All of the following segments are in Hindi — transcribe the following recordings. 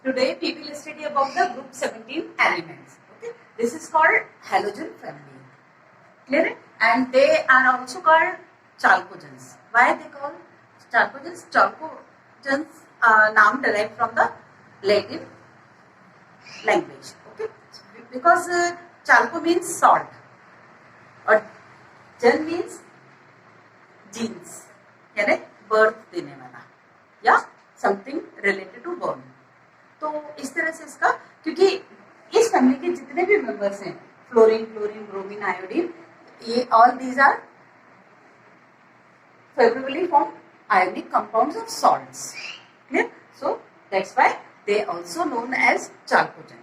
Today we will study about the group 17 elements. Okay, this is called halogen family. Clear? And they are also called chalcogens. Why they call chalcogens? Chalcogens name derived from the Latin language. Okay, because chalco means salt, or gen means genes, यानी birth देने वाला या something related to born. तो इस तरह से इसका, क्योंकि इस फैमिली के जितने भी मेंबर्स हैं, फ्लोरीन, क्लोरीन, ब्रोमीन, आयोडीन, ये all these are favorably formed ionic compounds of salts. Clear? So that's why they also known as chalcogen.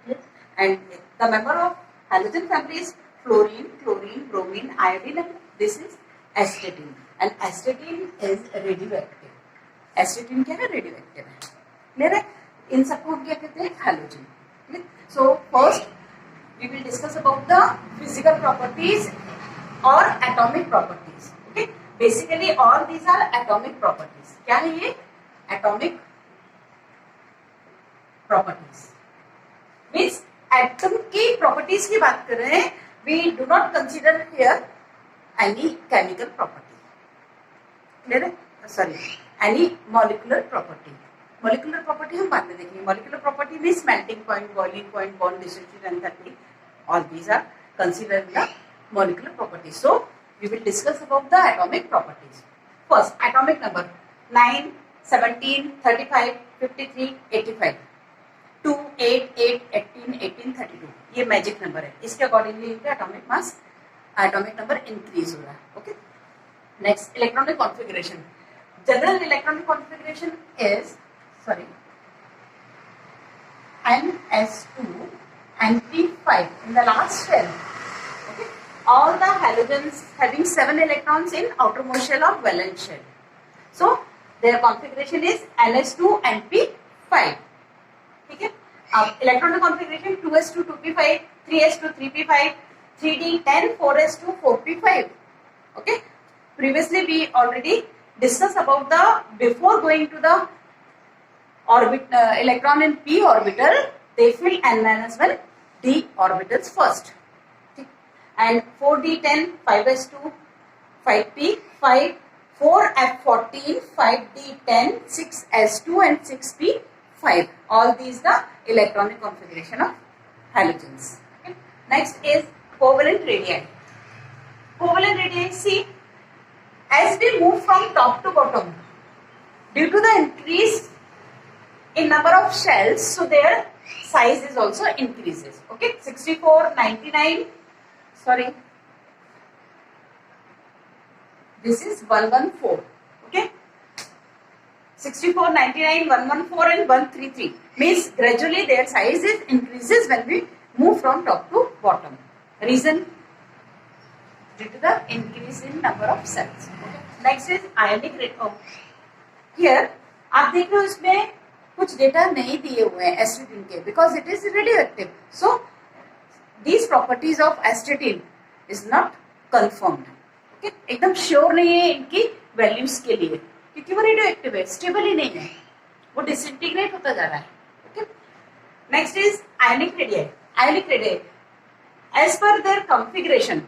Clear? And the member of halogen family is fluorine, chlorine, bromine, iodine, and this is astatine. And astatine is radioactive. Astatine क्या है? Radioactive है. Clear है? इन सबको हम क्या कहते हैं? Halogen. Clear? So first we will discuss about the physical properties or atomic properties. Okay? Basically all these are atomic properties. क्या है ये? Atomic properties. Means atom की properties की बात कर रहे हैं. We do not consider here any chemical property. Clear? Sorry, any molecular property. Molecular property हम बाद में देखेंगे. Molecular property means melting point, boiling point, bond dissociation, enthalpy. All these are considered the molecular properties. So we will discuss about the atomic properties. First, atomic number 9, 17, 35, 53, 85. 2, 8, 8, 18, 18, 32. ये मैजिक नंबर है. इसके अकॉर्डिंगली इनका atomic mass, atomic number increase हो रहा है. Okay. Next, electronic configuration. General electronic configuration is NS2 NP5 in the last shell. Okay. All the halogens having 7 electrons in outermost shell or valence shell. So their configuration is NS2 NP5. ठीक है. अब electronic configuration 2s2 2p5, 3s2 3p5, 3d10 4s2 4p5. Okay. Previously we already discussed about the, before going to the orbit electron in p orbital, they fill n-1 d orbitals first. Okay. And 4d10 5s2 5p 5, 4f14 5d10 6s2 and 6p 5. All these the electronic configuration of halogens. Okay. Next is covalent radii. Covalent radii, see, as we move from top to bottom, due to the increase in number of shells, so their size is also increases. Okay, 64, 99, sorry, this is 114. Okay, 64, 99, 114 and 133 means gradually their size is increases when we move from top to bottom. Reason? Due to the increase in number of cells. Okay. Next is ionic radii. Here आप देख रहे हो, इसमें कुछ डेटा नहीं दिए हुए हैं एस्टेटिन के, because it is radioactive. So these properties of एस्टेटिन is not confirmed. Okay, एकदम श्योर नहीं है इनकी वैल्यूज के लिए, क्योंकि वो रेडियोएक्टिव है, स्टेबल ही नहीं है, वो डिसइंटीग्रेट होता जा रहा है. Okay. Next is ionic radii. Ionic radii as per their configuration,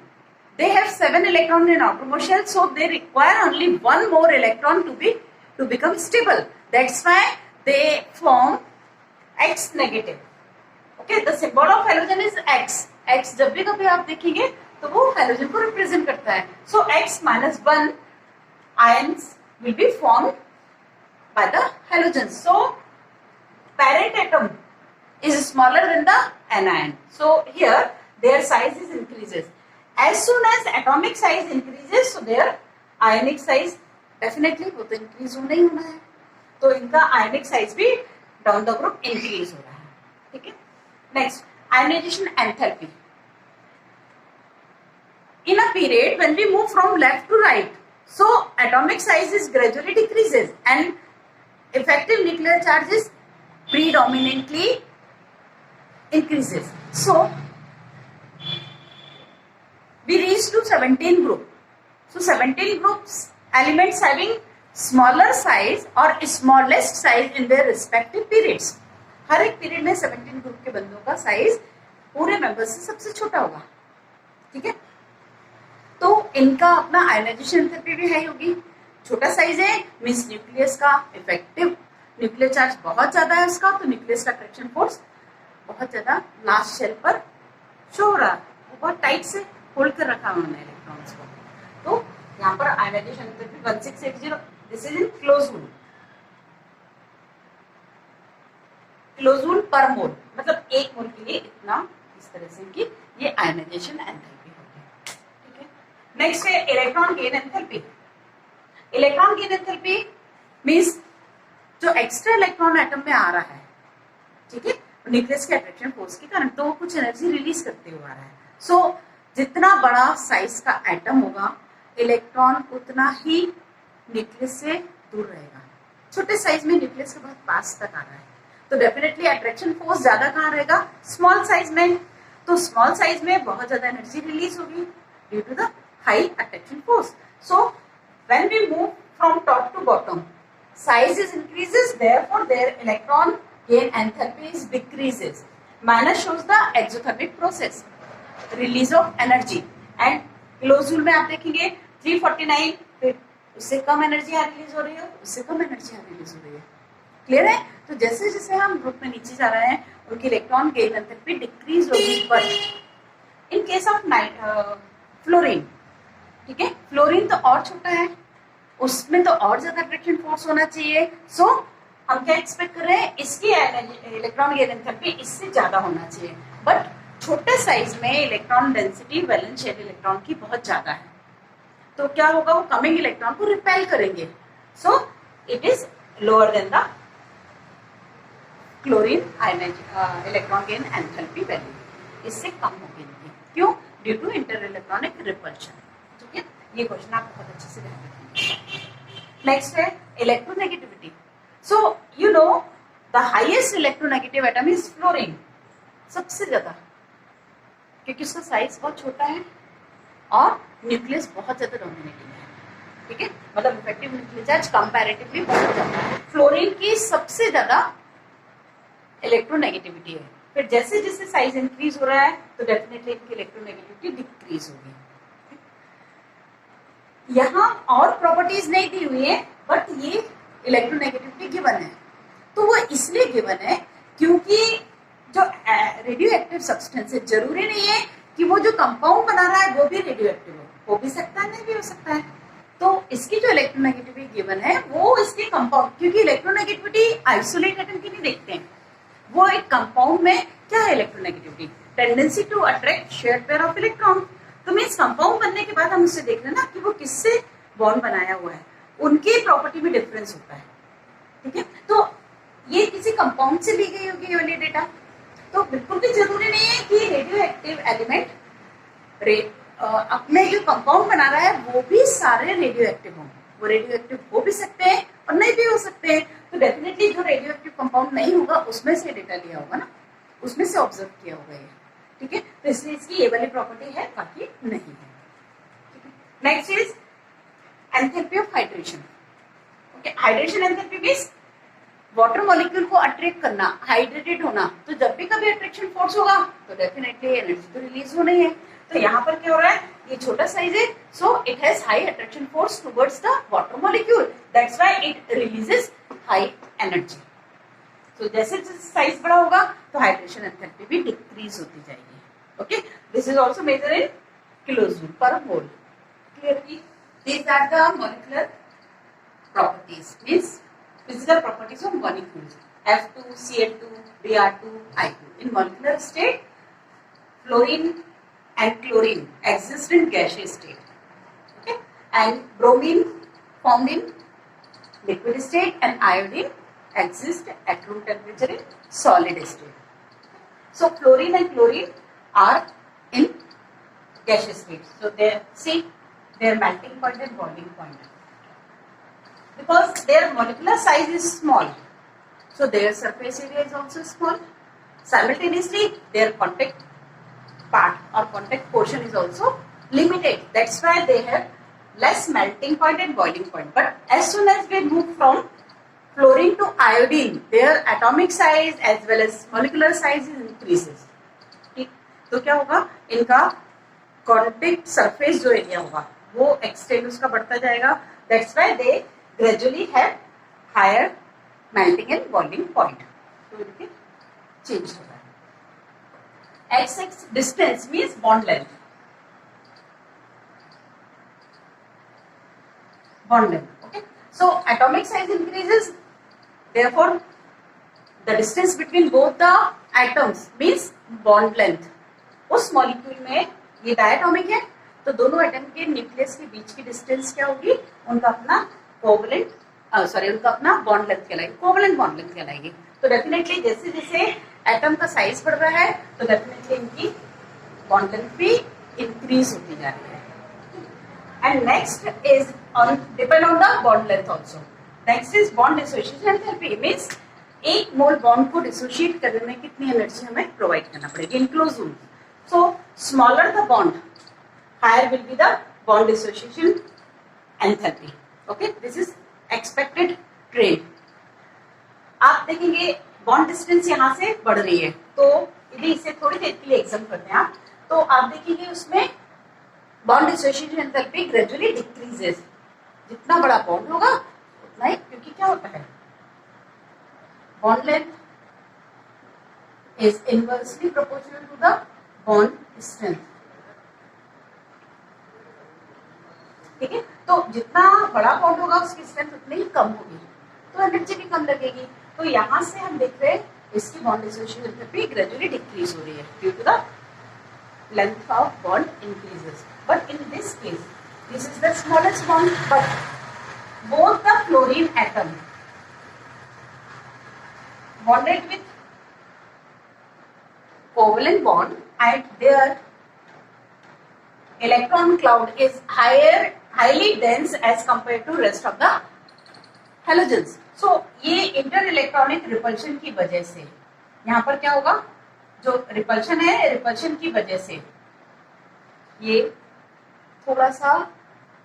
they have 7 electrons in outermost shell, so they require only one more electron to become stable. That's why they form X negative. Okay, the symbol of halogen is X. X जब भी कभी आप देखेंगे तो वो halogen को represent करता है. So X minus 1 ions will be formed by the halogens. So parent atom is smaller than the anion. So here their size is increases. As soon as atomic size increases, so their ionic size definitely वो तो increase होना ही होना है. तो इनका ionic size भी down the group increase हो रहा है. ठीक है. Next, ionization enthalpy. In a period when we move from left to right, so atomic size is gradually decreases and effective nuclear charge is predominantly increases. So we reach to 17 group. So 17 groups, elements having smaller size or smallest size in their respective periods. हर एक पीरियड में 17 ग्रुप के बंदों का साइज पूरे मेंबर्स से सबसे छोटा होगा, ठीक है। तो इनका अपना आयनाइजेशन एंथैल्पी भी हाई होगी। छोटा साइज है मींस न्यूक्लियस का इफेक्टिव न्यूक्लियर चार्ज बहुत ज्यादा है उसका, तो न्यूक्लियस का अट्रैक्शन फोर्स बहुत ज्यादा लास्ट शेल पर शो हो रहा है, वो बहुत टाइट से होल्ड कर रखा है उन्होंने इलेक्ट्रॉन्स को। तो यहाँ पर ionisation enthalpy 1680, this is in kilojoule. Kilojoule per mole, मतलब एक मोल के लिए इतना, इस तरह से कि ये आयनाइजेशन एंथैल्पी होगी, ठीक है। नेक्स्ट है electron gain enthalpy. Electron gain enthalpy means जो एक्स्ट्रा इलेक्ट्रॉन एटम में आ रहा है, ठीक है, न्यूक्लियस के अट्रैक्शन फोर्स के कारण, तो वो कुछ एनर्जी रिलीज करते हुए आ रहा है। सो जितना बड़ा साइज का एटम होगा इलेक्ट्रॉन उतना ही न्यूक्लियस से दूर रहेगा। छोटे साइज में न्यूक्लियस के बहुत पास तक आ रहा है, तो डेफिनेटली अट्रैक्शन फोर्स ज्यादा कहाँ रहेगा, स्मॉल साइज में। तो स्मॉल साइज में बहुत ज्यादा एनर्जी रिलीज होगी due to the high attraction force. So when we move from top to bottom, size is increases, therefore their electron gain enthalpy is decreases. Minus shows the exothermic process, release of energy, and closed rule में आप देखेंगे 349, फिर उससे कम एनर्जी यहाँ रिलीज हो रही है, उससे कम एनर्जी यहाँ रिलीज हो रही है। क्लियर है? तो जैसे जैसे हम ग्रुप में नीचे जा रहे हैं उनकी इलेक्ट्रॉन गेन एंथैल्पी डिक्रीज होगी। But in case of fluorine, ठीक है, फ्लोरीन तो और छोटा है, उसमें तो और ज्यादा अट्रैक्शन फोर्स होना चाहिए। सो हम क्या एक्सपेक्ट कर रहे हैं, इसकी इलेक्ट्रॉन गेन एंथैल्पी इससे ज्यादा होना चाहिए। बट छोटे साइज में electron density valence shell electron की बहुत ज्यादा है, तो क्या होगा, वो कमिंग इलेक्ट्रॉन को रिपेल करेंगे। So it is lower than the chlorine electron gain enthalpy value, इससे कम होगी इनकी। क्यों? Due to inter electronic repulsion, ठीक है। ये क्वेश्चन आप बहुत अच्छे से ध्यान रखेंगे। नेक्स्ट है electronegativity. So you know the highest electronegative atom is fluorine, सबसे ज्यादा, क्योंकि उसका साइज बहुत छोटा है और न्यूक्लियस बहुत ज्यादा डोमिनेटिंग है, ठीक है, मतलब इफेक्टिव न्यूक्लियर चार्ज कंपैरेटिवली बहुत ज्यादा है। फ्लोरीन की सबसे ज्यादा इलेक्ट्रोनेगेटिविटी है। फिर जैसे जैसे साइज इंक्रीज हो रहा है तो डेफिनेटली इनकी इलेक्ट्रोनेगेटिविटी डिक्रीज होगी। यहाँ और प्रॉपर्टीज नहीं दी हुई है, बट ये इलेक्ट्रोनेगेटिविटी गिवन है। तो वो इसलिए गिवन है क्योंकि जो रेडियो एक्टिव सब्सटेंस है, जरूरी नहीं है कि वो जो कंपाउंड बना रहा है वो भी रेडियो एक्टिव हो भी सकता है, नहीं भी हो सकता है। तो इसकी जो इलेक्ट्रोनेगेटिविटी गिवन है वो इसके कंपाउंड, क्योंकि इलेक्ट्रोनेगेटिविटी आइसोलेट एटम की नहीं देखते हैं, वो एक कंपाउंड में क्या है electronegativity, tendency to attract share pair of electron. तो मीन्स कंपाउंड बनने के बाद हम उससे देख रहे हैं ना कि वो किससे बॉन्ड बनाया हुआ है, उनकी प्रॉपर्टी में डिफरेंस होता है, ठीक है। तो ये किसी कंपाउंड से ली गई होगी ये वाली डेटा, तो बिल्कुल भी जरूरी नहीं है कि रेडियो एक्टिव एलिमेंट अपने जो कंपाउंड बना रहा है वो भी सारे रेडियो एक्टिव हों। वो रेडियो एक्टिव हो भी सकते हैं और नहीं भी हो सकते हैं। तो डेफिनेटली जो रेडियो एक्टिव कंपाउंड नहीं होगा उसमें से डेटा लिया होगा ना, उसमें से ऑब्जर्व किया होगा ये, ठीक है। तो इसलिए इसकी ये वाली प्रॉपर्टी है, बाकी नहीं है, ठीक है। Next is enthalpy of hydration. Okay, hydration enthalpy means water molecule को अट्रैक्ट करना, हाइड्रेटेड होना। तो जब भी कभी अट्रैक्शन फोर्स होगा तो डेफिनेटली एनर्जी तो रिलीज होनी है। तो यहाँ पर क्या हो रहा है, ये छोटा साइज है, so it has high attraction force towards the water molecule, that's why it releases high energy. तो जैसे जैसे साइज बड़ा होगा तो हाइड्रेशन एंथैल्पी भी डिक्रीज होती जाएगी। Okay, this is also major in close loop per mole. Clearly these are the molecular properties, means physical properties of molecules F2, Cl2, Br2, I2. In molecular state, fluorine and chlorine exist in gaseous state, okay, and bromine formed in liquid state, and iodine exist at room temperature in solid state. So fluorine and chlorine are in gaseous state. So they see their melting point and boiling point. Because their molecular size is small, so their surface area is also small. Simultaneously, their contact part or contact portion is also limited. That's why they have less melting point and boiling point. But as soon as we move from fluorine to iodine their atomic size as well as molecular size increases. ठीक, तो क्या होगा, इनका कॉन्टेक्ट सरफेस जो एरिया होगा वो एक्सटेंड उसका बढ़ता जाएगा। That's why they gradually have higher melting and boiling point. तो इनके चेंज हो रहा है। x distance means bond length, bond length. Okay, so atomic size increases, therefore the distance between both the atoms means bond length. उस मॉलिक्यूल में ये डायटोमिक है तो दोनों एटम के न्यूक्लियस के बीच की डिस्टेंस क्या होगी, उनका अपना कोवलेंट उनका अपना बॉन्ड लेंथ कहलाएगी, कोवलेंट बॉन्ड लेंथ कहलाएगी। तो डेफिनेटली जैसे जैसे एटम का साइज बढ़ रहा है तो डेफिनेटली इनकी बॉन्ड लेंथ भी इंक्रीज होती जा रही है। And next is depend on the bond length also. Next is bond dissociation enthalpy, means एक मोल बॉन्ड को डिसोशिएट करने में कितनी एनर्जी हमें प्रोवाइड करना पड़ेगी in close room. So smaller the bond, higher will be the bond dissociation enthalpy. Okay, this is expected trend. आप देखेंगे बॉन्ड डिस्टेंस यहाँ से बढ़ रही है, तो यदि इसे थोड़ी देर के लिए एग्जाम करते हैं आप, तो आप देखेंगे उसमें bond dissociation enthalpy gradually decreases. जितना बड़ा बॉन्ड होगा उतना ही, क्योंकि क्या होता है, bond length is inversely proportional to the bond strength. ठीक है, तो जितना बड़ा बॉन्ड होगा उसकी स्ट्रेंथ उतनी ही कम होगी, तो एनर्जी भी कम लगेगी। तो यहां से हम देख रहे हैं इसकी bond dissociation enthalpy gradually decrease हो रही है due to the length of bond increases. But in this case, this is the smallest bond, but both the fluorine atom bonded with covalent bond and their electron cloud is highly dense as compared to rest of the halogens. So ये इंटर इलेक्ट्रॉनिक रिपल्शन की वजह से यहाँ पर क्या होगा, जो रिपल्शन है, रिपल्शन की वजह से ये थोड़ा सा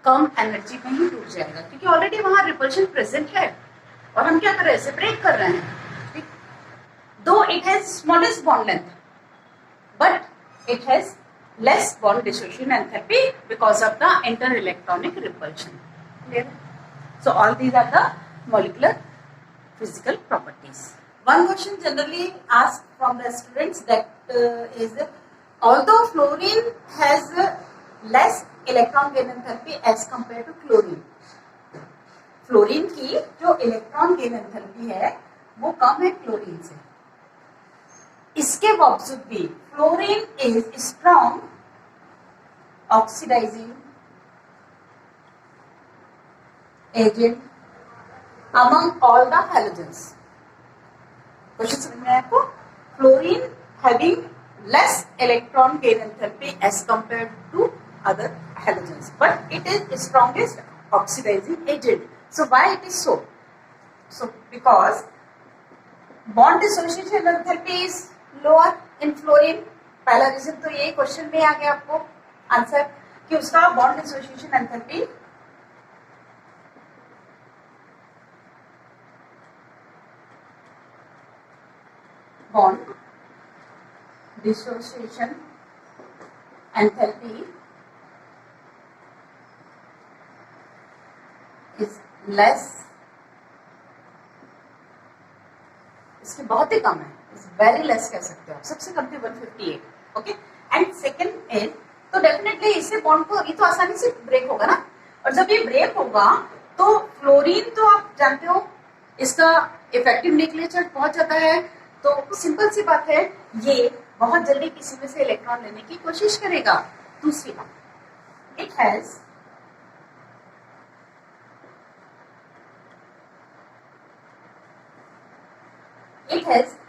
कम एनर्जी में ही टूट जाएगा, क्योंकि ऑलरेडी वहां रिपल्शन प्रेजेंट है और हम क्या कर रहे हैं, सेपरेट कर रहे हैं। Though it has smallest bond length but it has less bond dissociation enthalpy because of the inter electronic repulsion. Clear? So all these are the molecular physical properties. One question generally asked from the students that is, although fluorine has less electron gain enthalpy as compared to chlorine, fluorine की जो इलेक्ट्रॉन गेन एंथैल्पी है वो कम है क्लोरीन से। इसके बावजूद भी fluorine is strong oxidising agent among all the halogens. Question समझ में आया आपको? Fluorine having less electron gain enthalpy as compared to other halogens, but it is strongest oxidizing agent. So why it is so? So because bond dissociation enthalpy is lower in fluorine. पहला रीजन तो यही क्वेश्चन में आ गया आपको आंसर कि उसका bond dissociation enthalpy bond dissociation enthalpy is less, इसकी बहुत ही कम है, वेरी लेस कह सकते हो आप, सबसे कम थी 158। ओके, एंड सेकेंड इज, तो डेफिनेटली इससे बॉन्ड को ये तो आसानी से ब्रेक होगा ना, और जब ये ब्रेक होगा तो फ्लोरीन तो आप जानते हो इसका इफेक्टिव न्यूक्लियर पहुंच जाता है, तो सिंपल सी बात है ये बहुत जल्दी किसी में से इलेक्ट्रॉन लेने की कोशिश करेगा। दूसरी बात, it has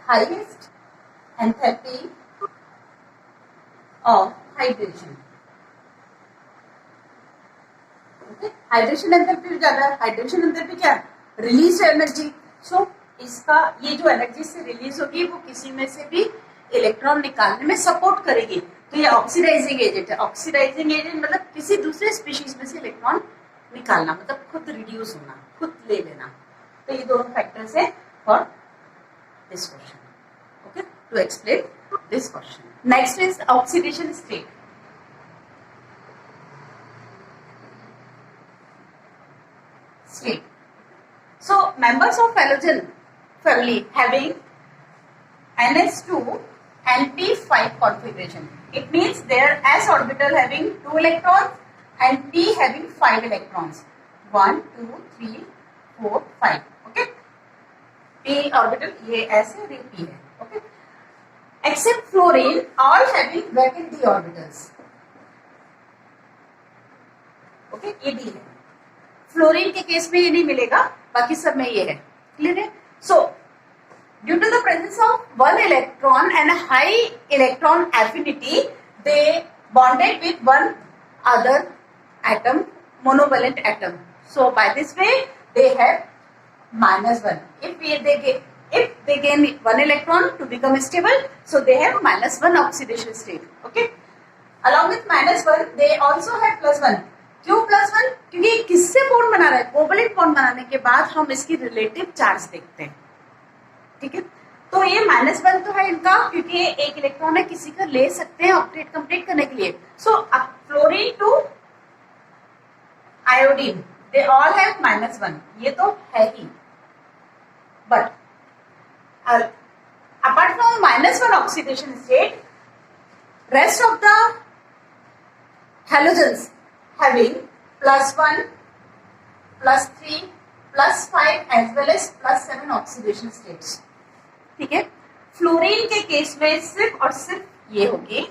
highest enthalpy of hydration. Hydration enthalpy ज्यादा है, हाइड्रेशन एंथैल्पी क्या है, रिलीज एनर्जी। सो इसका ये जो एनर्जी से रिलीज होगी वो किसी में से भी इलेक्ट्रॉन निकालने में सपोर्ट करेगी, तो ये ऑक्सीडाइजिंग एजेंट है। ऑक्सीडाइजिंग एजेंट मतलब किसी दूसरे स्पीशीज में से इलेक्ट्रॉन निकालना, मतलब खुद रिड्यूस होना, खुद ले लेना। तो ये दोनों फैक्टर्स है for this question. Okay, to explain this question. Next is oxidation state. So members of halogen family having NH2 and p5 configuration. It means their s orbital having 2 electrons and p having 5 electrons. 1, 2, 3, 4, 5. Okay. p orbital ये s है, ये p है. Okay. Except fluorine, all having vacant d orbitals. Okay, ये d है. फ्लोरीन के केस में ये नहीं मिलेगा, बाकी सब में ये है. क्लियर है? So due to the presence of one electron and high electron affinity, they bonded with one other atom, monovalent atom. So by this way they have -1. If they gain one electron to become stable, so they have -1 oxidation state. Okay. Along with -1, they also have +1. क्यों +1? क्योंकि किससे बॉन्ड बना रहा है? कोवलेंट बॉन्ड बनाने के बाद हम इसकी रिलेटिव चार्ज देखते हैं. ठीक है, तो ये -1 तो है इनका, क्योंकि ये एक इलेक्ट्रॉन है, किसी का ले सकते हैं ऑक्टेट कंप्लीट करने के लिए. So fluorine to iodine, they all have -1. ये तो है ही, but apart from -1 oxidation state, rest of the halogens having +1, +3, +5 as well as +7 oxidation states. ठीक है, फ्लोरीन के केस में सिर्फ और सिर्फ ये होगी.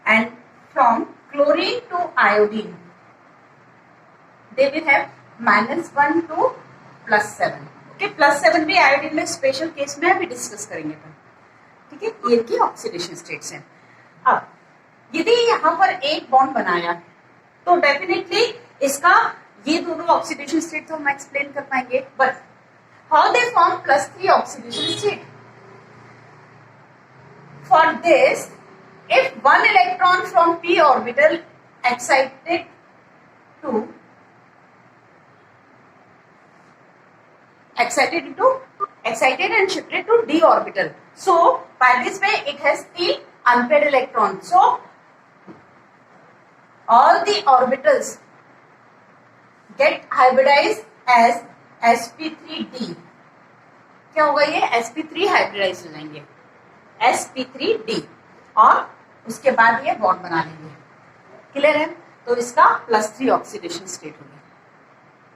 And from chlorine to iodine they will have -1 to +7. Okay, +7 भी आयोडीन में स्पेशल केस में अभी डिस्कस करेंगे. ठीक है, ये की ऑक्सीडेशन स्टेट्स हैं. अब यदि यहाँ पर एक बॉन्ड बनाया तो डेफिनेटली इसका ये दोनों ऑक्सीडेशन स्टेट तो हम एक्सप्लेन कर पाएंगे. But how they form +3 oxidation state? For this, if one electron from p orbital excited and shifted to d orbital, so by this way it has 3 unpaired electrons. So all the orbitals get hybridized as sp3d. क्या होगा? ये sp3 हाइब्रिडाइज हो जाएंगे, sp3d, और उसके बाद ये बॉन्ड बना लेंगे. क्लियर है? तो इसका +3 ऑक्सीडेशन स्टेट होगी.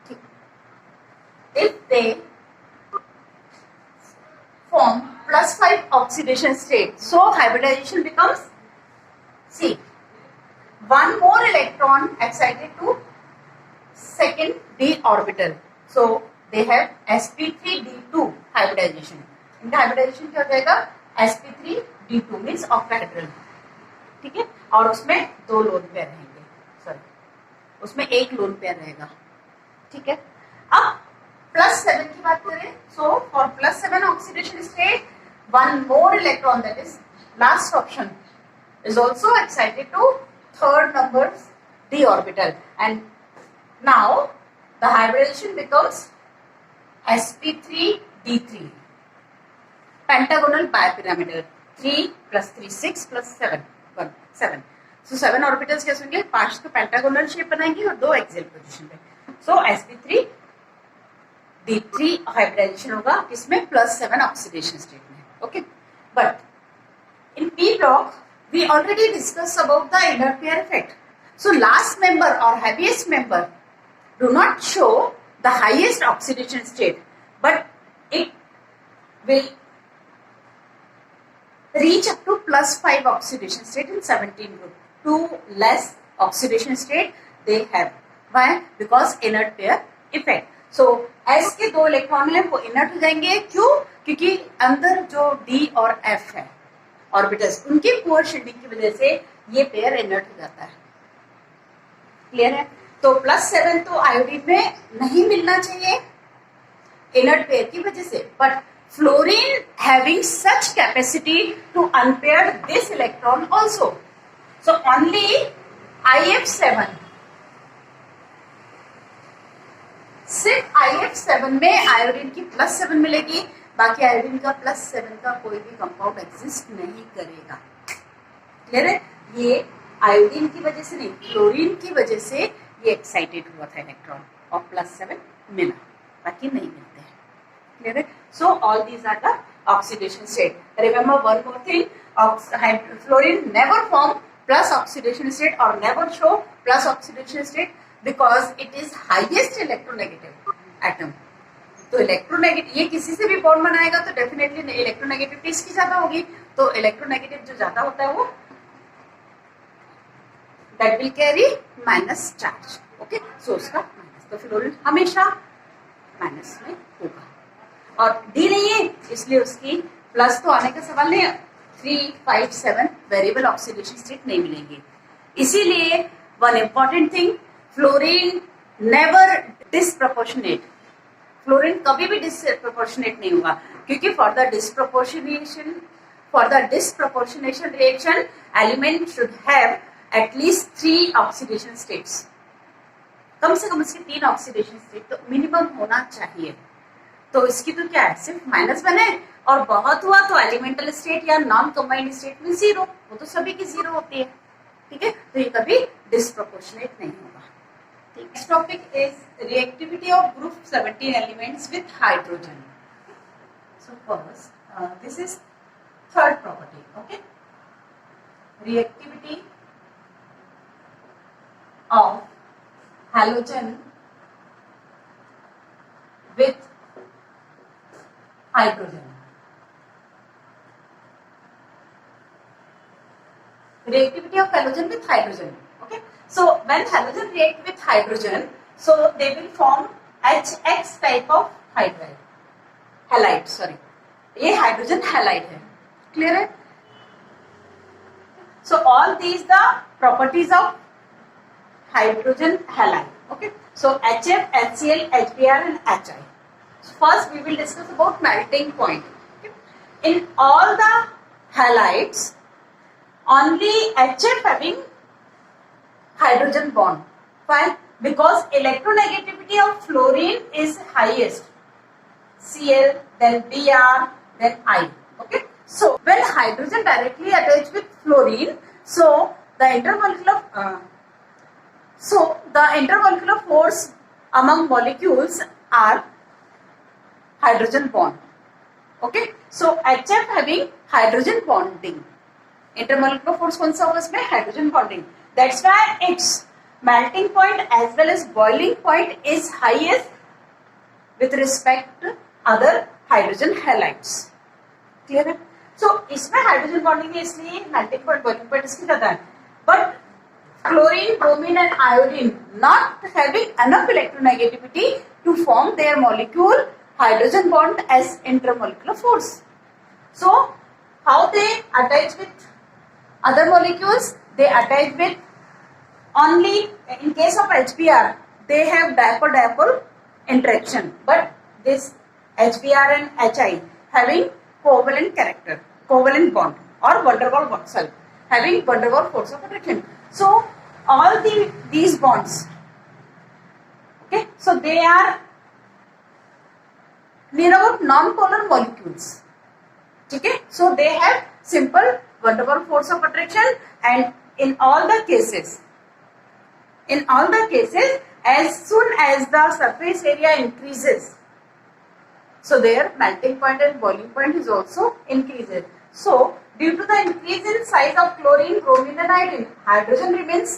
ठीक, if they form +5 oxidation state, so hybridization becomes C. One more electron excited to second d orbital, so they have sp3d2 hybridization. इनका हाइब्रिडाइजेशन क्या हो जाएगा? sp3d2 means octahedral. ठीक है, और उसमें 2 लोन पेयर रहेंगे, सॉरी उसमें 1 लोन पेयर रहेगा. ठीक है, अब +7 की बात करें, so for +7 oxidation state, one more electron, that is last option, is also excited to third number's d orbital, and now the hybridization becomes sp3d3, pentagonal bipyramidal. 3 + 3 6 + 7 7. So 7 orbitals कैसे होंगे? 5 तो पेंटागोनल शेप बनाएंगे और 2 एक्सियल पोजीशन पे. So sp3d3 हाइब्रिडाइजेशन होगा किसमें? +7 ऑक्सीडेशन स्टेट में. Okay, but in p block we already discussed about the inner pair effect. So last member or heaviest member do not show the highest oxidation state, but it will reach up to +5 oxidation state in 17 group. 2 less oxidation state they have. Why? Because inert pair effect. So S के 2 इलेक्ट्रॉन है वो इनर्ट हो जाएंगे. क्यों? क्योंकि अंदर जो D और F है ऑर्बिटल्स, उनके पुअर शील्डिंग की वजह से ये पेयर इनर्ट हो जाता है. क्लियर है? तो +7 तो आयोडीन में नहीं मिलना चाहिए इनर्ट पेयर की वजह से, but fluorine having such capacity to unpair this electron also. So only IF7 सिर्फ IF7 में आयोडीन की +7 मिलेगी, बाकी आयोडीन का +7 का कोई भी कंपाउंड एग्जिस्ट नहीं करेगा। क्लियर है? ये आयोडीन की वजह से नहीं, क्लोरीन की वजह से ये एक्साइटेड हुआ था इलेक्ट्रॉन और +7 मिला, बाकी नहीं मिलते हैं। क्लियर है? So all these are the oxidation state. Remember one more thing, fluorine never form plus oxidation state और never show plus oxidation state because it is highest electronegative atom. तो इलेक्ट्रोनेगेटिव ये किसी से भी बॉन्ड बनाएगा तो डेफिनेटली इलेक्ट्रोनेगेटिविटी इसकी ज्यादा होगी, तो इलेक्ट्रोनेगेटिव जो ज्यादा होता है वो that will carry minus charge. Okay, so उसका माइनस, तो फ्लोरीन हमेशा माइनस में होगा। और डी नहीं है इसलिए उसकी प्लस तो आने का सवाल नहीं है। 3, 5, 7 वेरिएबल ऑक्सीडेशन स्टेट नहीं मिलेंगे। इसीलिए one important thing, fluorine never disproportionate, fluorine कभी भी डिसप्रपोर्शनेट नहीं होगा, क्योंकि for the disproportionation reaction element should have at least 3 oxidation states, कम से कम इसके 3 ऑक्सीडेशन स्टेट तो मिनिमम होना चाहिए। तो इसकी तो क्या है, सिर्फ -1 है, और बहुत हुआ तो एलिमेंटल स्टेट या नॉन कंबाइंड स्टेट में 0, वो तो सभी की 0 होती है। ठीक है, तो ये कभी डिसप्रोपोर्शनेट नहीं होगा। Next topic is reactivity of group 17 elements with hydrogen. So first this is third property. Okay, reactivity of halogen with hydrogen. Reactivity of halogen with hydrogen. Okay, so when halogen react with hydrogen, so they will form HX type of hydride, halide. Sorry, ये hydrogen halide है. Clear है? So all these the properties of hydrogen halide. Okay, so HF, HCl, HBr and HI. So first we will discuss about melting point. Okay? In all the halides, only HF having hydrogen bond. Why? Because electronegativity of fluorine is highest. Cl, then Br, then I. Okay, so when hydrogen directly attached with fluorine, so the intermolecular force among molecules are hydrogen bond. Okay, so HF having hydrogen bonding, intermolecular force कौन सा होगा इसमें, hydrogen bonding. That's why its melting point as well as boiling point is highest with respect to other hydrogen halides. Clear है? So इसमें hydrogen bonding है इसलिए melting point, boiling point इसकी ज्यादा है. But chlorine, bromine and iodine not having enough electronegativity to form their molecule hydrogen bond as intermolecular force. So how they attach with other molecules? They attach with only, in case of HBr, they have dipole-dipole interaction, but this HBr and HI having covalent character, covalent bond or van der Waals bond, sorry, having van der Waals force of attraction. So all these bonds, okay, so they are near about non-polar molecules. Okay, so they have simple van der Waals force of attraction, and in all the cases, as soon as the surface area increases, so their melting point and boiling point is also increases. So due to the increase in size of chlorine, bromine and iodine, hydrogen remains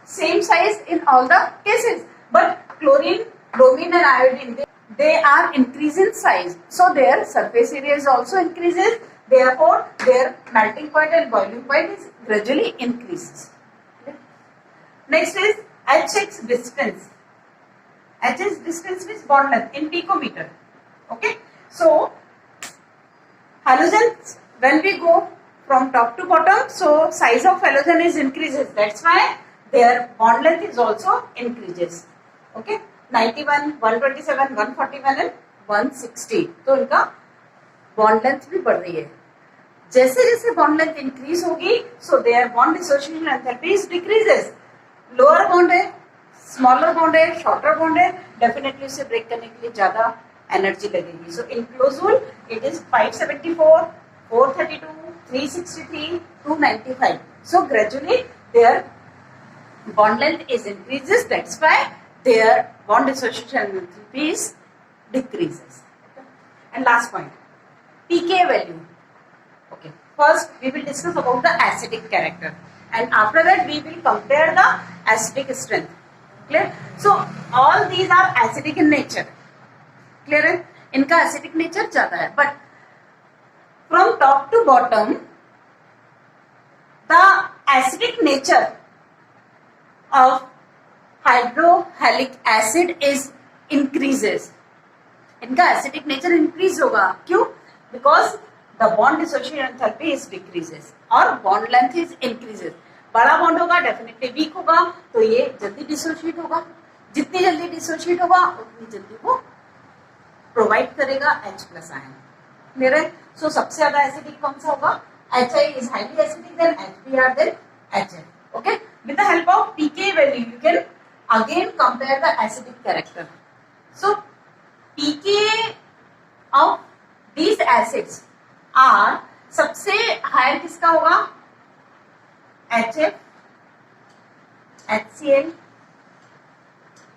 same size in all the cases, but chlorine, bromine and iodine, they are increase in size, so their surface area is also increases, therefore their melting point and boiling point is gradually increases. Next is HX distance. HX distance means bond length in picometer. Okay, so halogens, when we go from top to bottom, so size of halogen is increases, that's why their bond length is also increases. Okay, 91, 127, 141 and 160, तो इनका bond length भी बढ़ रही है. जैसे जैसे bond length increase होगी, so their bond dissociation enthalpy is decreases. Lower bond है, स्मॉलर बॉन्ड है, शॉर्टर बॉन्ड है, डेफिनेटली उसे ब्रेक करने के लिए ज्यादा एनर्जी लगेगी. सो in close Hul it is 574, 432, 363, 295. So gradually their bond length is increases. That's why their bond dissociation enthalpy is decreases. Okay. And last point, pK value. Okay. First we will discuss about the acidic character, and after that we will compare the acidic strength. Clear? So all these are acidic in nature. Clear है? इनका acidic nature ज्यादा है, but from top to bottom the acidic nature of hydrohalic acid is increases. इनका acidic nature increase होगा. क्यों? Because the bond dissociation enthalpy is decreases और bond length is increases. बड़ा बॉन्ड होगा डेफिनेटली वीक होगा, तो ये जल्दी डिसोशिएट होगा. जितनी जल्दी डिसोशिएट होगा उतनी जल्दी वो प्रोवाइड करेगा H+ आयन. क्लियर है? सो सबसे ज्यादा एसिडिक कौन सा होगा? HI is highly acidic, then HBr, then HF. Okay. With the help of pK value, you can again compare the acidic character. So pK of these acids are सबसे हायर किसका होगा? HF, HCl,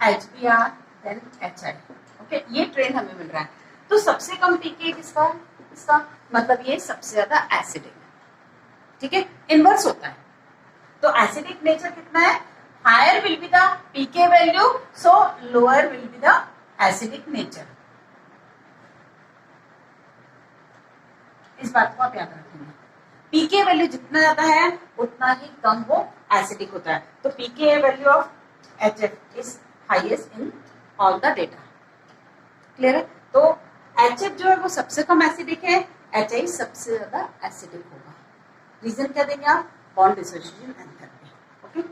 HBr, then HI. Okay, ये ट्रेंड हमें मिल रहा है. तो सबसे कम pK किसका? इसका मतलब ये सबसे ज्यादा एसिडिक. ठीक है, इनवर्स होता है. तो एसिडिक नेचर कितना है? Higher will be the pK value, so lower will be the acidic nature. इस बात को आप याद रखेंगे. पीके वैल्यू जितना ज्यादा है उतना ही कम वो एसिडिक होता है. तो pK value of HF is highest in all the data. Clear है? तो HF जो है वो सबसे कम एसिडिक है, HI सबसे ज्यादा एसिडिक होगा. रीजन क्या देंगे आप? Bond dissociation enthalpy. ओके.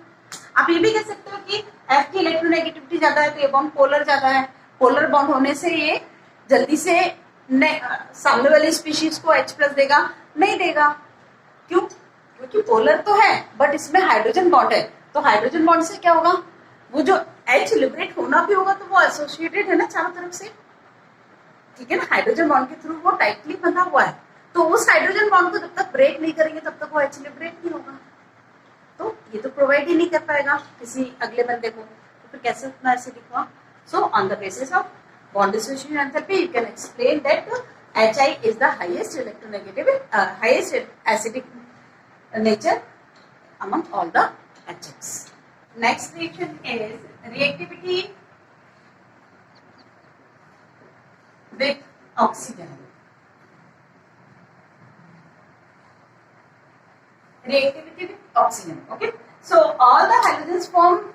आप ये भी कह सकते हो कि F की इलेक्ट्रोनेगेटिविटी ज्यादा है तो ये बॉन्ड पोलर ज्यादा है. पोलर बॉन्ड होने से ये जल्दी से सामने वाली स्पीशीज को H+ देगा? नहीं देगा. क्यों? क्योंकि पोलर तो है बट इसमें हाइड्रोजन बॉन्ड है. तो हाइड्रोजन बॉन्ड से क्या होगा? वो जो H लिबरेट होना भी होगा तो वो एसोसिएटेड है ना चारों तरफ से. ठीक है ना, हाइड्रोजन बॉन्ड के थ्रू वो टाइटली बंधा हुआ है. तो उस हाइड्रोजन बॉन्ड को जब तक ब्रेक नहीं करेंगे तब तक वो H लिबरेट नहीं होगा. तो ये तो प्रोवाइड ही नहीं कर पाएगा किसी अगले बंदे को, तो फिर कैसे उतना एसिडिक हुआ? So on the basis of bond dissociation enthalpy you can explain that HI is the highest electronegative, highest acidic nature among all the HFs. Next reaction is reactivity with oxygen. Reactivity with oxygen. Okay. So all the halogens form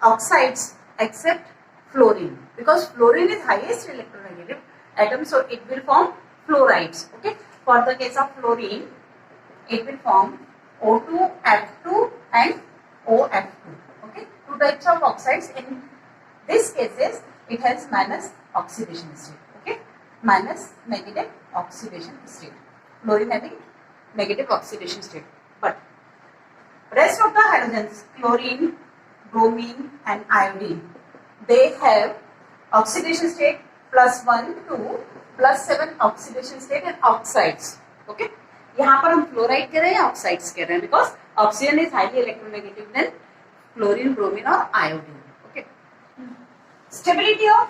oxides except fluorine, because fluorine is highest electronegative atom, so it will form fluorides. Okay. For the case of fluorine, it will form O2, F2 and OF2. Okay. Two types of oxides. In this cases, it has minus oxidation state. Okay. Minus negative oxidation state. Fluorine having negative oxidation state. But rest of the halogens, chlorine, bromine and iodine, they have oxidation state +1, 2, +7 oxidation state and oxides. Okay. यहाँ पर हम फ्लोराइड कह रहे हैं या ऑक्साइड्स कह रहे हैं, because oxygen is highly electronegative than chlorine, bromine और iodine. Okay. Stability of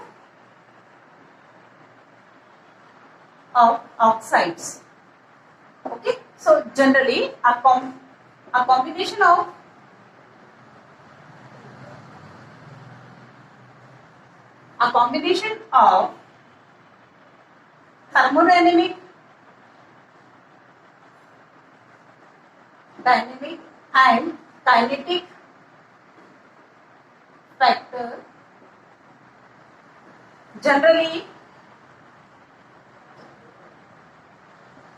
oxides. Okay. So generally a combination of thermodynamic, dynamic and kinetic factor generally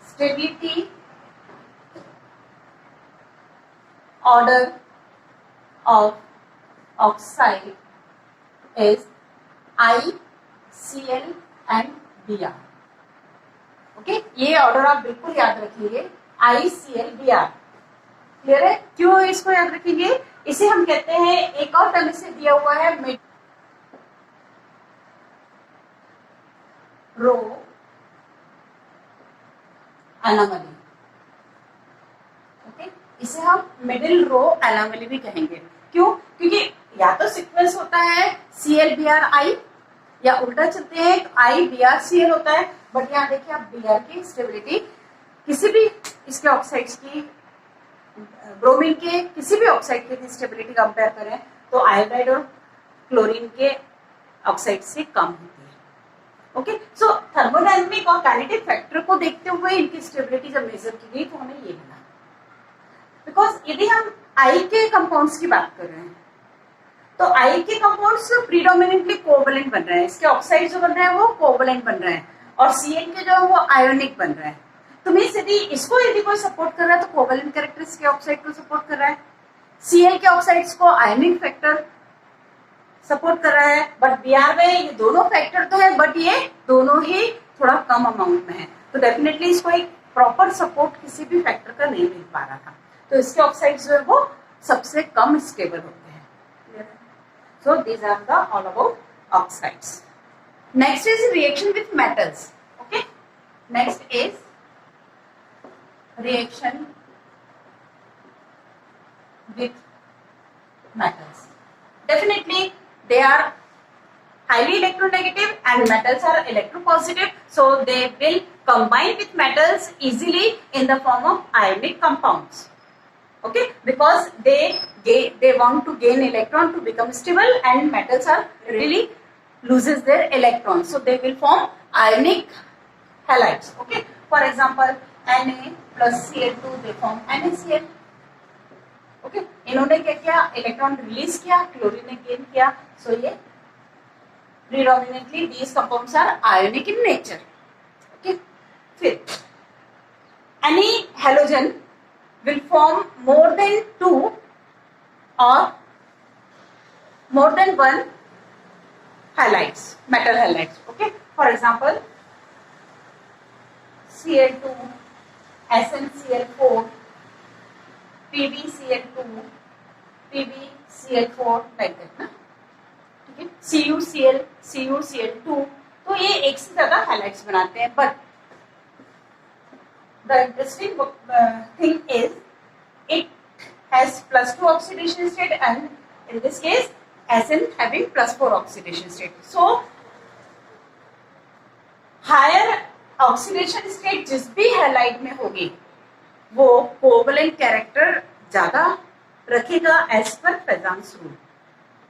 stability, order of oxide is ICl and Br. Okay. ये ऑर्डर आप बिल्कुल याद रखिए, ICl Br. क्लियर है? क्यों इसको याद रखेंगे? इसे हम कहते हैं, एक और टर्म इसे दिया हुआ है मिड रो एनोमली। ओके, इसे हम मिडिल रो एनोमली भी कहेंगे। क्यों? क्योंकि या तो सीक्वेंस होता है Cl Br I, या उल्टा चलते हैं तो I Br Cl होता है। बट यहाँ देखिए आप Br की स्टेबिलिटी किसी भी इसके ऑक्साइड्स की, ब्रोमीन के किसी भी ऑक्साइड की स्टेबिलिटी कंपेयर करें तो आयोडाइड और क्लोरीन के ऑक्साइड से कम होती है। ओके, सो थर्मोडायनेमिक और काइनेटिक फैक्टर को देखते हुए इनकी स्टेबिलिटी जब मेजर की गई तो हमें ये मिला। बिकॉज यदि हम आई के कंपाउंड्स की बात कर रहे हैं तो आई के कंपाउंड्स प्रीडोमिनेंटली कोवलेंट बन रहे हैं, इसके ऑक्साइड जो बन रहे हैं वो कोवलेंट बन रहे हैं, और Cl के जो है वो आयोनिक बन रहे हैं। तो मीन्स यदि कोई सपोर्ट कर रहा है तो कोवलेंट कैरेक्टर्स के ऑक्साइड को सपोर्ट कर रहा है, Cl के ऑक्साइड्स को आयोनिक फैक्टर सपोर्ट कर रहा है। बट Br में ये दोनों फैक्टर तो है, बट ये दोनों ही थोड़ा कम अमाउंट में है, तो डेफिनेटली इसको एक प्रॉपर सपोर्ट किसी भी फैक्टर का नहीं मिल पा रहा था, तो इसके ऑक्साइड जो है वो सबसे कम स्टेबल होते हैं। So these are the all about oxides. Next is reaction with metals. Okay, next is reaction with metals. Definitely they are highly electronegative and metals are electropositive, so they will combine with metals easily in the form of ionic compounds. Okay, because they want to gain electron to become stable, and metals are really loses their electrons, so they will form ionic halides. Okay, for example Na plus Cl2 they form NaCl. Okay, इन्होंने क्या किया, इलेक्ट्रॉन रिलीज किया, क्लोरीन ने गेन किया, सो ये predominantly these compounds are ionic in nature. Okay, फिर any halogen will form more than 2 or more than 1 halides, metal halides. Okay, for example Cl2, SnCl4, PbCl2, PbCl4 like that ना, ठीक है, CuCl, CuCl2, तो ये एक से ज्यादा हैलाइड्स बनाते हैं। But the interesting thing is it has +2 oxidation state, and in this case Sn having +4 oxidation state. So higher oxidation state जिस भी हैलाइड में होगी वो कोवलेंट कैरेक्टर ज्यादा रखेगा as per Fajans rule.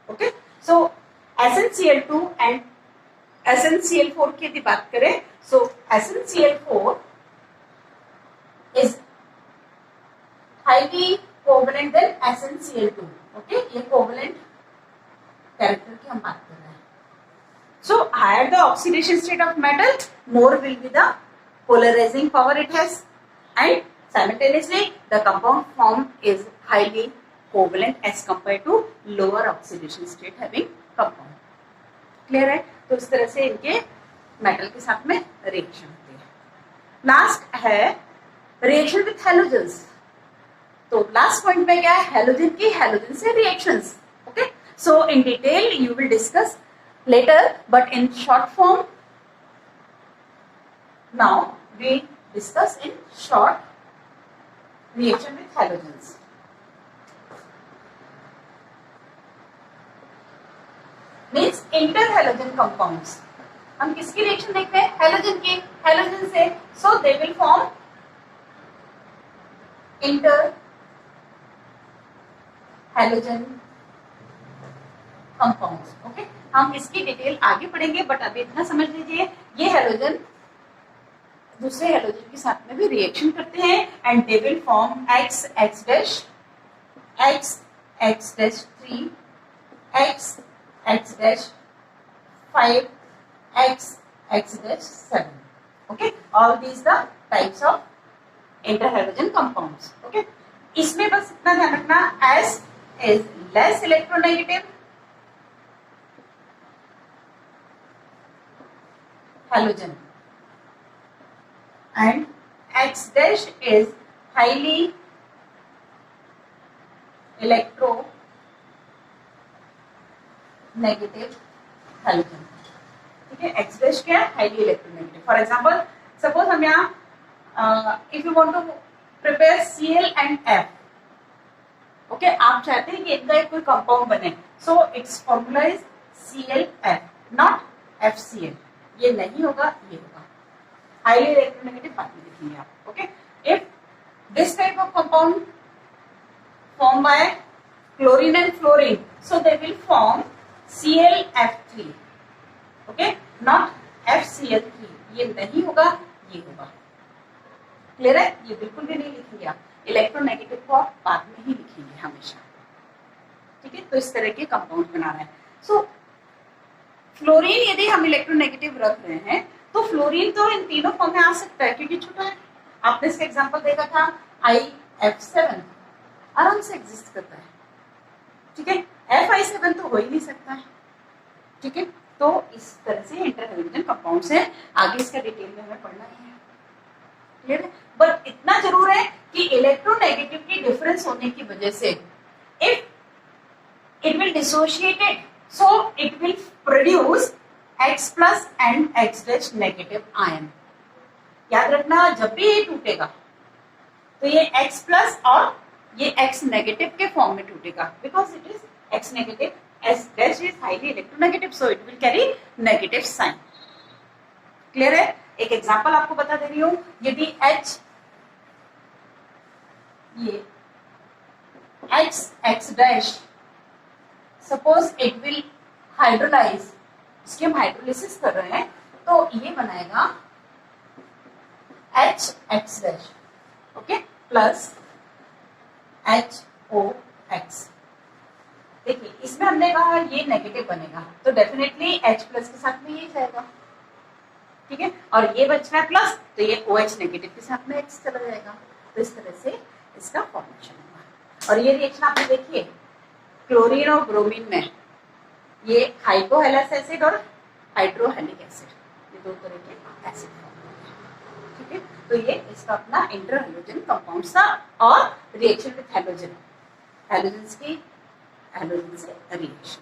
Okay, so SnCl2 and SnCl4 की यदि बात करें, सो SnCl4 is highly covalent than SnCl2. Okay, ये covalent character की हम बात कर रहे हैं। So higher the oxidation state of metal, more will be the polarizing power it has, and simultaneously the compound form is highly covalent as compared to lower oxidation state having compound. Clear है? तो इस तरह से इनके मेटल के साथ में रिएक्शन होती है। लास्ट है रिएक्शन विथ हेलोजेंस। तो लास्ट पॉइंट में क्या है, हेलोजन की हेलोजन से reactions. Okay, so in detail you will discuss later, but in short form now we discuss in short reaction with halogens. Means inter halogen compounds. हम किसकी रिएक्शन देखते हैं, हेलोजन की, हेलोजन से, so they will form inter halogen compounds. Okay, हम इसकी डिटेल आगे पढ़ेंगे, बट अभी इतना समझ लीजिए, ये हेलोजन दूसरे हेलोजन के साथ में भी रिएक्शन करते हैं, and they will form X X dash, X X dash 3, X X dash 5, X X dash 7. Okay, all these the types of interhalogen compounds. Okay, इसमें बस इतना ध्यान रखना, S is less electronegative halogen and X dash is highly electronegative halogen. ठीक है, एक्स डैश क्या है, highly electronegative. For example suppose हम यहाँ if you want to prepare Cl and F, okay, आप चाहते हैं कि इनका एक कोई कंपाउंड बने, so its formula is ClF, not FCl। ये नहीं होगा, ये होगा हाईली इलेक्ट्रोनेगेटिव, बाद में लिखेंगे आप। Okay, if this type of compound formed by chlorine and fluorine, so they will form ClF3, okay, not FCl3। ये नहीं होगा, ये होगा। क्लियर है, ये बिल्कुल भी नहीं लिखेंगे आप, इलेक्ट्रोनेगेटिव को आप बाद में ही लिखेंगे हमेशा। ठीक है, तो इस तरह के कंपाउंड बना रहे हैं। सो फ्लोरीन यदि हम इलेक्ट्रोनेगेटिव रख रहे हैं तो फ्लोरीन तो इन तीनों फॉर्म में आ सकता है क्योंकि छोटा है। आपने इसका एग्जांपल देखा था IF7, आराम से एग्जिस्ट करता है। ठीक है, FI7 तो हो ही नहीं सकता है। ठीक है, तो इस तरह से इंटरहैलोजन कंपाउंड्स है, आगे इसका डिटेल में हमें पढ़ना ही है। क्लियर है, बट इतना जरूर है कि इलेक्ट्रोनेगेटिव की डिफरेंस होने की वजह से if it will dissociated, so it will produce X plus and X dash negative ion. याद रखना, जब भी ये टूटेगा तो ये X प्लस और ये X नेगेटिव के फॉर्म में टूटेगा, because it is X negative, S dash is highly electronegative, so it will carry negative sign. Clear है, एक एग्जांपल आपको बता दे रही हूं, यदि H ये X dash, suppose it will hydrolyse, इसकी हम हाइड्रोलिसिस कर रहे हैं, तो ये बनाएगा HX dash, okay, plus HOX। देखिए, इसमें हमने कहा ये नेगेटिव बनेगा, तो डेफिनेटली H प्लस के साथ में ये जाएगा। ठीक है, और ये बच रहा है प्लस, तो ये OH नेगेटिव के साथ में X चला जाएगा। तो इस तरह से इसका फॉर्मेशन होगा। और ये रिएक्शन आपने देखिए क्लोरीन और ब्रोमीन में, ये हाइपोहेलस एसिड और हाइड्रोहेलिक एसिड, ये दो तरह के एसिड फॉर्म होते हैं। ठीक है, तो ये इसका अपना इंटरहैलोजन कंपाउंड था और रिएक्शन विद हैलोजन, हैलोजन की हैलोजन से रिएक्शन।